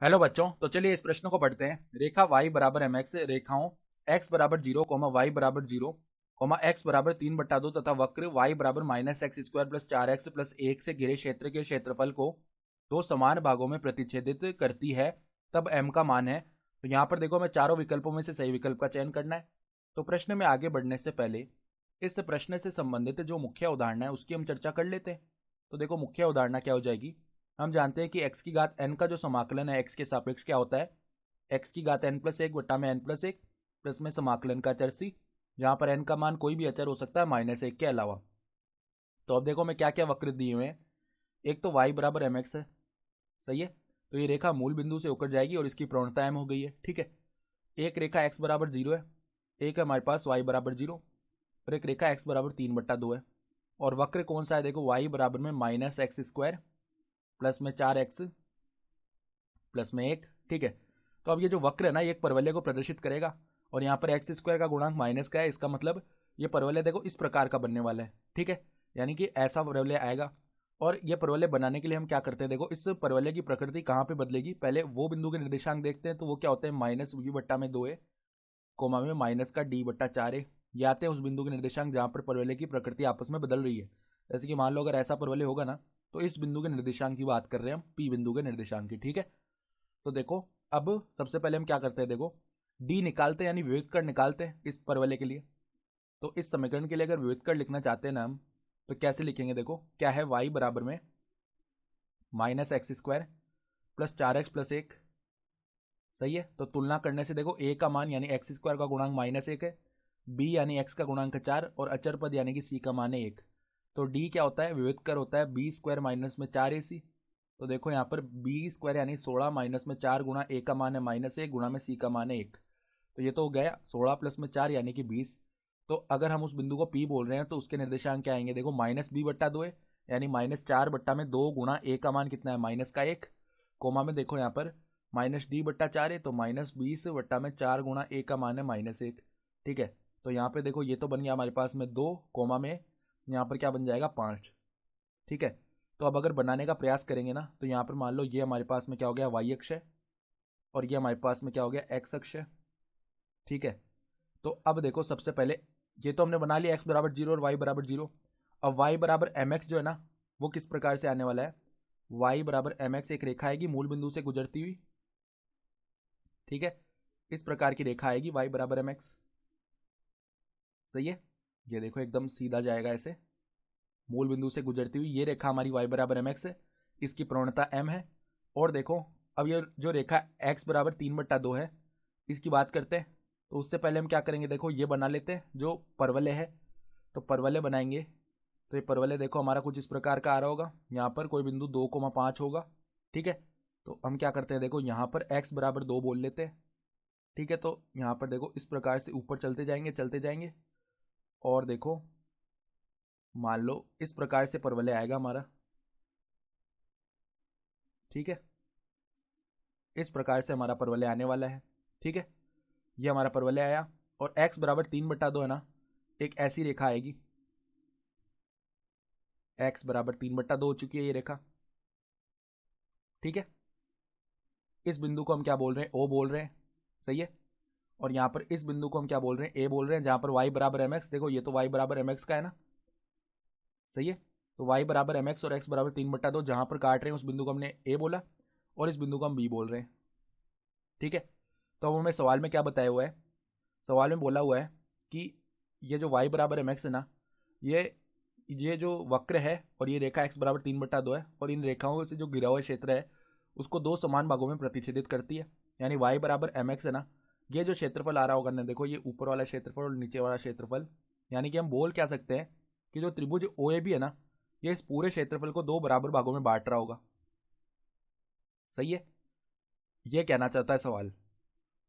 Hello बच्चों, तो चलिए इस प्रश्न को पढ़ते हैं। रेखा y बराबर एम एक्स रेखाओं x बराबर 0, y बराबर 0, x बराबर 3/2 तथा वक्र y बराबर -x² प्लस 4x प्लस 1 से घिरे क्षेत्र के क्षेत्रफल को दो समान भागों में प्रतिच्छेदित करती है, तब m का मान है। तो यहाँ पर देखो, हमें चारों विकल्पों में से सही विकल्प का चयन करना है। तो प्रश्न में आगे बढ़ने से पहले इस प्रश्न से संबंधित जो मुख्य उदाहरण है उसकी हम चर्चा कर लेते हैं। तो देखो, मुख्य उदाहरण क्या हो जाएगी। हम जानते हैं कि x की घात n का जो समाकलन है x के सापेक्ष क्या होता है, x की घात n+1 बट्टा में n+1 प्लस में समाकलन का चर c, जहां पर n का मान कोई भी अचर हो सकता है -1 के अलावा। तो अब देखो मैं क्या क्या वक्र दिए हुए हैं। एक तो y बराबर एम एक्स है, सही है। तो ये रेखा मूल बिंदु से होकर जाएगी और इसकी प्रवणता m हो गई है, ठीक है। एक रेखा x बराबर 0 है, एक है हमारे पास y बराबर 0, और एक रेखा x बराबर 3/2 है। और वक्र कौन सा है, देखो y बराबर में -x² प्लस में 4x प्लस में 1, ठीक है। तो अब ये जो वक्र है ना, ये एक परवलय को प्रदर्शित करेगा, और यहाँ पर x² का गुणांक माइनस का है। इसका मतलब ये परवलय देखो इस प्रकार का बनने वाला है, ठीक है। यानी कि ऐसा परवलय आएगा। और ये परवलय बनाने के लिए हम क्या करते हैं, देखो इस परवलय की प्रकृति कहाँ पे बदलेगी, पहले वो बिंदु के निर्देशांक देखते हैं। तो वो क्या होते हैं, -v/2 है, कोमा में माइनस का d/4 है। ये आते हैं उस बिंदु के निर्देशांक जहाँ पर परवलय की प्रकृति आपस में बदल रही है। जैसे कि मान लो अगर ऐसा परवलय होगा ना, तो इस बिंदु के निर्देशांक की बात कर रहे हैं हम, p बिंदु के निर्देशांक की, ठीक है। तो देखो, अब सबसे पहले हम क्या करते हैं, देखो d निकालते हैं, यानी विविधकर्ण निकालते हैं इस परवलय के लिए। तो इस समीकरण के लिए अगर विविधकर्ण लिखना चाहते हैं ना हम, तो कैसे लिखेंगे, देखो क्या है, y बराबर में -x² प्लस 4x प्लस 1, सही है। तो तुलना करने से देखो a का मान यानी x² का गुणांक -1 है, b यानी x का गुणांक 4, और अचर पद यानी कि c का मान है 1। तो d क्या होता है, विविधकर होता है b² माइनस में 4ac। तो देखो यहाँ पर b² यानी 16 माइनस में 4 गुणा a का मान है -1 गुणा में c का मान है 1। तो ये तो हो गया 16 प्लस में 4 यानी कि 20। तो अगर हम उस बिंदु को p बोल रहे हैं तो उसके निर्देशांक क्या आएंगे, देखो -b/2 है, यानी -4/2 गुणा a का मान कितना है, -1, कोमा में देखो यहाँ पर -d/4 है, तो -20/4 गुणा a का मान है -1, ठीक है। तो यहाँ पे देखो ये तो बन गया हमारे पास में 2, कोमा में यहाँ पर क्या बन जाएगा 5, ठीक है। तो अब अगर बनाने का प्रयास करेंगे ना, तो यहाँ पर मान लो ये हमारे पास में क्या हो गया, y अक्ष है, और ये हमारे पास में क्या हो गया, x अक्ष है, ठीक है। तो अब देखो सबसे पहले ये तो हमने बना लिया x बराबर 0 और y बराबर 0। अब y बराबर एम एक्स जो है ना, वो किस प्रकार से आने वाला है, y बराबर एम एक्स एक रेखा आएगी मूल बिंदु से गुजरती हुई, ठीक है। इस प्रकार की रेखा आएगी y बराबर एम एक्स, सही है। ये देखो एकदम सीधा जाएगा ऐसे, मूल बिंदु से गुजरती हुई ये रेखा हमारी y बराबर एम एक्स है, इसकी प्रवणता m है। और देखो अब ये जो रेखा x बराबर 3/2 है, इसकी बात करते हैं। तो उससे पहले हम क्या करेंगे, देखो ये बना लेते हैं जो परवलय है। तो परवलय बनाएंगे, तो ये परवलय देखो हमारा कुछ इस प्रकार का आ रहा होगा, यहाँ पर कोई बिंदु 2,5 होगा, ठीक है। तो हम क्या करते हैं, देखो यहाँ पर x बराबर 2 बोल लेते हैं, ठीक है। तो यहाँ पर देखो इस प्रकार से ऊपर चलते जाएंगे चलते जाएंगे, और देखो मान लो इस प्रकार से परवलय आएगा हमारा, ठीक है। इस प्रकार से हमारा परवलय आने वाला है, ठीक है। ये हमारा परवलय आया, और x बराबर 3/2 है ना, एक ऐसी रेखा आएगी, x बराबर 3/2 हो चुकी है ये रेखा, ठीक है। इस बिंदु को हम क्या बोल रहे हैं, o बोल रहे हैं, सही है। और यहाँ पर इस बिंदु को हम क्या बोल रहे हैं, a बोल रहे हैं, जहां पर y बराबर एम एक्स, देखो ये तो y बराबर एम एक्स का है ना, सही है। तो y बराबर एम एक्स और x बराबर 3/2 जहां पर काट रहे हैं उस बिंदु को हमने a बोला, और इस बिंदु को हम b बोल रहे हैं, ठीक है। तो अब हमें सवाल में क्या बताया हुआ है, सवाल में बोला हुआ है कि ये जो y बराबर एम एक्स है ना, ये जो वक्र है और ये रेखा x बराबर 3/2 है, और इन रेखाओं से जो घिरा हुआ क्षेत्र है उसको दो समान भागों में प्रतिच्छेदित करती है। यानी y बराबर एम एक्स है ना, ये जो क्षेत्रफल आ रहा होगा ना, देखो ये ऊपर वाला क्षेत्रफल और नीचे वाला क्षेत्रफल, यानी कि हम बोल क्या सकते हैं कि जो त्रिभुज ओ ए बी है ना, ये इस पूरे क्षेत्रफल को दो बराबर भागों में बांट रहा होगा, सही है। ये कहना चाहता है सवाल।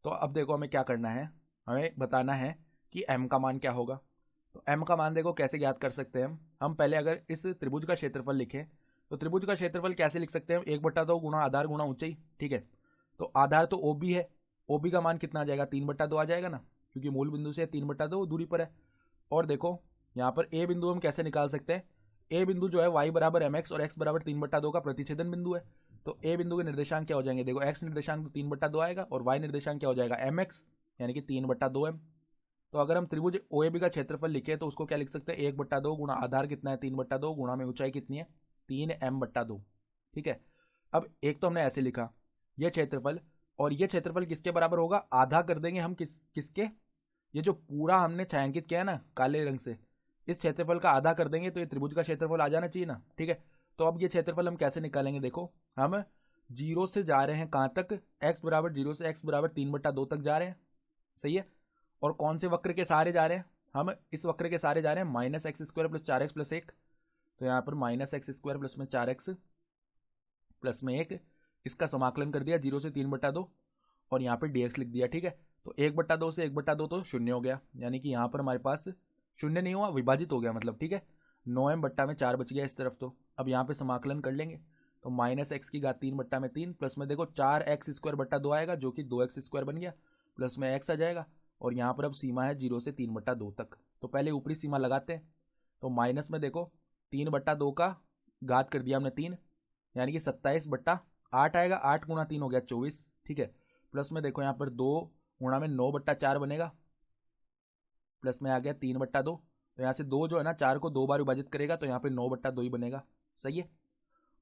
तो अब देखो हमें क्या करना है, हमें बताना है कि m का मान क्या होगा। तो m का मान देखो कैसे ज्ञात कर सकते हैं हम पहले अगर इस त्रिभुज का क्षेत्रफल लिखें, तो त्रिभुज का क्षेत्रफल कैसे लिख सकते हैं, 1/2 गुणा आधार गुणा ऊंचाई, ठीक है। तो आधार तो OB है, OB का मान कितना आ जाएगा, 3/2 आ जाएगा ना, क्योंकि मूल बिंदु से 3/2 दूरी पर है। और देखो यहाँ पर a बिंदु हम कैसे निकाल सकते हैं, a बिंदु जो है y बराबर एम एक्स और x बराबर 3/2 का प्रतिच्छेदन बिंदु है। तो ए बिंदु के निर्देशांक क्या हो जाएंगे, देखो एक्स निर्देशांक तो 3/2 आएगा और वाई निर्देशांक क्या हो जाएगा एम एक्स यानी कि 3/2m। तो अगर हम त्रिभुज OAB का क्षेत्रफल लिखे तो उसको क्या लिख सकते हैं, 1/2 गुणा आधार कितना है 3/2 गुणा में ऊंचाई कितनी है 3m/2। ठीक है, अब एक तो हमने ऐसे लिखा ये क्षेत्रफल, और ये क्षेत्रफल किसके बराबर होगा, आधा कर देंगे हम किसके, ये जो पूरा हमने छायांकित किया है ना काले रंग से, इस क्षेत्रफल का आधा कर देंगे तो ये त्रिभुज का क्षेत्रफल आ जाना चाहिए ना। ठीक है, तो अब ये क्षेत्रफल हम कैसे निकालेंगे, देखो हम 0 से जा रहे हैं कहाँ तक, x बराबर 0 से x बराबर 3/2 तक जा रहे हैं। सही है, और कौन से वक्र के सहारे जा रहे हैं, हम इस वक्र के सहारे जा रहे हैं -x² + 4x + 1। तो यहाँ पर -x² प्लस में 4x प्लस में 1, इसका समाकलन कर दिया 0 से 3/2 और यहाँ पे dx लिख दिया। ठीक है, तो 1/2 से 1/2 तो 0 हो गया, यानी कि यहाँ पर हमारे पास 0 नहीं हुआ, विभाजित हो गया मतलब। ठीक है, 9m/4 बच गया इस तरफ। तो अब यहाँ पे समाकलन कर लेंगे, तो -x³ 3/3 प्लस में देखो 4x²/2 आएगा जो कि 2x² बन गया, प्लस में x आ जाएगा, और यहाँ पर अब सीमा है 0 से 3/2 तक। तो पहले ऊपरी सीमा लगाते हैं, तो माइनस में देखो 3/2 का घात कर दिया हमने 3, यानी कि 27/8 आएगा, 8 गुणा 3 हो गया 24। ठीक है, प्लस में देखो यहाँ पर 2 गुणा में 9/4 बनेगा, प्लस में आ गया 3/2। तो यहाँ से 2 जो है ना 4 को 2 बार विभाजित करेगा तो यहाँ पे 9/2 ही बनेगा। सही है,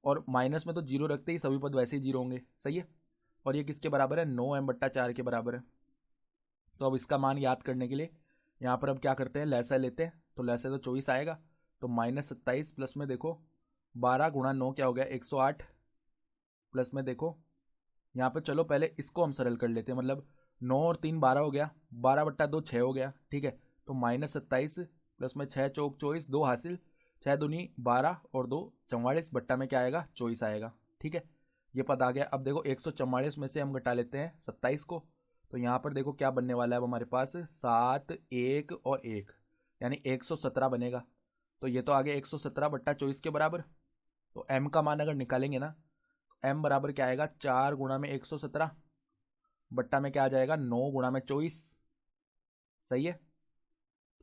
और माइनस में तो 0 रखते ही सभी पद वैसे ही 0 होंगे। सही है, और ये किसके बराबर है, 9m/4 के बराबर है। तो अब इसका मान याद करने के लिए यहाँ पर अब क्या करते हैं, लहसा लेते हैं, तो लहसा तो 24 आएगा, तो -27 प्लस में देखो 12 गुणा 9 क्या हो गया 108, प्लस में देखो यहाँ पे चलो पहले इसको हम सरल कर लेते हैं, मतलब 9 और 3 12 हो गया, 12/2 6 हो गया। ठीक है, तो -27 प्लस में 6 चौक 24, 2 हासिल, 6 दूनी 12 और 2 44, बट्टा में क्या आएगा 24 आएगा। ठीक है, ये पद आ गया। अब देखो 144 में से हम घटा लेते हैं 27 को, तो यहाँ पर देखो क्या बनने वाला है, अब हमारे पास 7 1 और 1 यानी 117 बनेगा। तो ये तो आ गया 117/24 के बराबर। तो m का मान अगर निकालेंगे ना, तो m बराबर क्या आएगा 4 गुणा में 117 बट्टा में क्या आ जाएगा 9 गुणा में 24। सही है,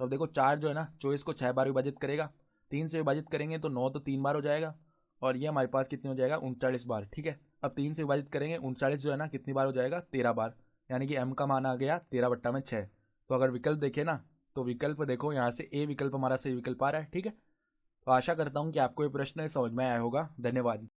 तो अब देखो 4 जो है ना 24 को 6 बार विभाजित करेगा, 3 से विभाजित करेंगे तो 9 तो 3 बार हो जाएगा, और ये हमारे पास कितनी हो जाएगा 39 बार। ठीक है, अब 3 से विभाजित करेंगे 39 जो है ना कितनी बार हो जाएगा 13 बार, यानी कि m का मान आ गया 13/6। तो अगर विकल्प देखें ना, तो विकल्प देखो यहाँ से ए विकल्प हमारा सही विकल्प आ रहा है। ठीक है, तो आशा करता हूँ कि आपको ये प्रश्न समझ में आया होगा। धन्यवाद।